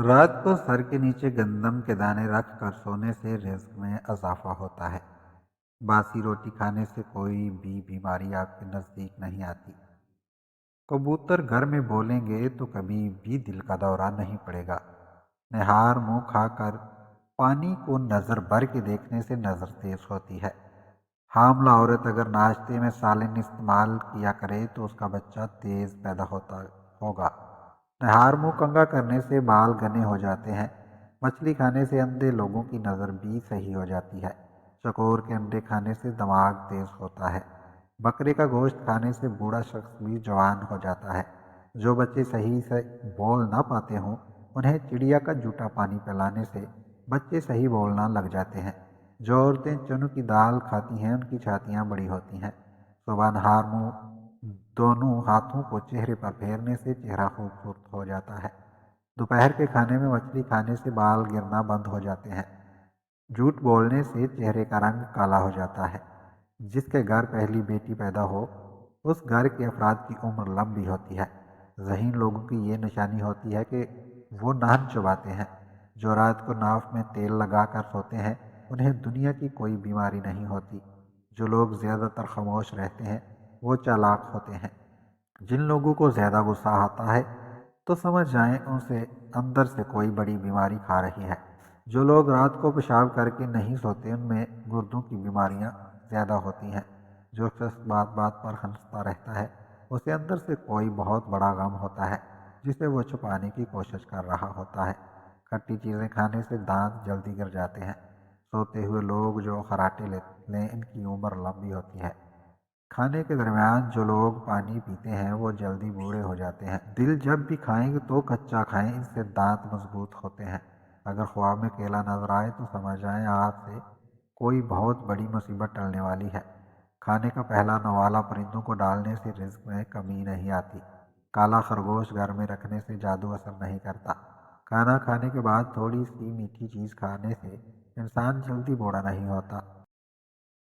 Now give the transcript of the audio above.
رات کو سر کے نیچے گندم کے دانے رکھ کر سونے سے رزق میں اضافہ ہوتا ہے۔ باسی روٹی کھانے سے کوئی بھی بیماری آپ کے نزدیک نہیں آتی۔ کبوتر گھر میں بولیں گے تو کبھی بھی دل کا دورہ نہیں پڑے گا۔ نہار منہ کھا کر پانی کو نظر بھر کے دیکھنے سے نظر تیز ہوتی ہے۔ حاملہ عورت اگر ناشتے میں سالن استعمال کیا کرے تو اس کا بچہ تیز پیدا ہوگا۔ نہار منہ کنگا کرنے سے بال گھنے ہو جاتے ہیں۔ مچھلی کھانے سے اندھے لوگوں کی نظر بھی صحیح ہو جاتی ہے۔ چکور کے انڈے کھانے سے دماغ تیز ہوتا ہے۔ بکرے کا گوشت کھانے سے بوڑھا شخص بھی جوان ہو جاتا ہے۔ جو بچے صحیح سے بول نہ پاتے ہوں انہیں چڑیا کا جھوٹا پانی پلانے سے بچے صحیح بولنا لگ جاتے ہیں۔ جو عورتیں چنوں کی دال کھاتی ہیں ان کی چھاتیاں بڑی ہوتی ہیں۔ صبح نہار منہ دونوں ہاتھوں کو چہرے پر پھیرنے سے چہرہ خوبصورت ہو جاتا ہے۔ دوپہر کے کھانے میں مچھلی کھانے سے بال گرنا بند ہو جاتے ہیں۔ جھوٹ بولنے سے چہرے کا رنگ کالا ہو جاتا ہے۔ جس کے گھر پہلی بیٹی پیدا ہو اس گھر کے افراد کی عمر لمبی ہوتی ہے۔ ذہین لوگوں کی یہ نشانی ہوتی ہے کہ وہ نہن چباتے ہیں۔ جو رات کو ناف میں تیل لگا کر سوتے ہیں انہیں دنیا کی کوئی بیماری نہیں ہوتی۔ جو لوگ زیادہ تر خاموش رہتے ہیں وہ چالاک ہوتے ہیں۔ جن لوگوں کو زیادہ غصہ آتا ہے تو سمجھ جائیں اسے اندر سے کوئی بڑی بیماری کھا رہی ہے۔ جو لوگ رات کو پیشاب کر کے نہیں سوتے ان میں گردوں کی بیماریاں زیادہ ہوتی ہیں۔ جو شخص بات بات پر ہنستا رہتا ہے اسے اندر سے کوئی بہت بڑا غم ہوتا ہے جسے وہ چھپانے کی کوشش کر رہا ہوتا ہے۔ کھٹی چیزیں کھانے سے دانت جلدی گر جاتے ہیں۔ سوتے ہوئے لوگ جو خراٹے لیں ان کی عمر لمبی ہوتی ہے۔ کھانے کے درمیان جو لوگ پانی پیتے ہیں وہ جلدی بوڑھے ہو جاتے ہیں۔ دل جب بھی کھائیں تو کچا کھائیں، اس سے دانت مضبوط ہوتے ہیں۔ اگر خواب میں کیلا نظر آئے تو سمجھ جائیں آپ سے کوئی بہت بڑی مصیبت ٹلنے والی ہے۔ کھانے کا پہلا نوالا پرندوں کو ڈالنے سے رزق میں کمی نہیں آتی۔ کالا خرگوش گھر میں رکھنے سے جادو اثر نہیں کرتا۔ کھانا کھانے کے بعد تھوڑی سی میٹھی چیز کھانے سے انسان جلدی بوڑھا نہیں ہوتا۔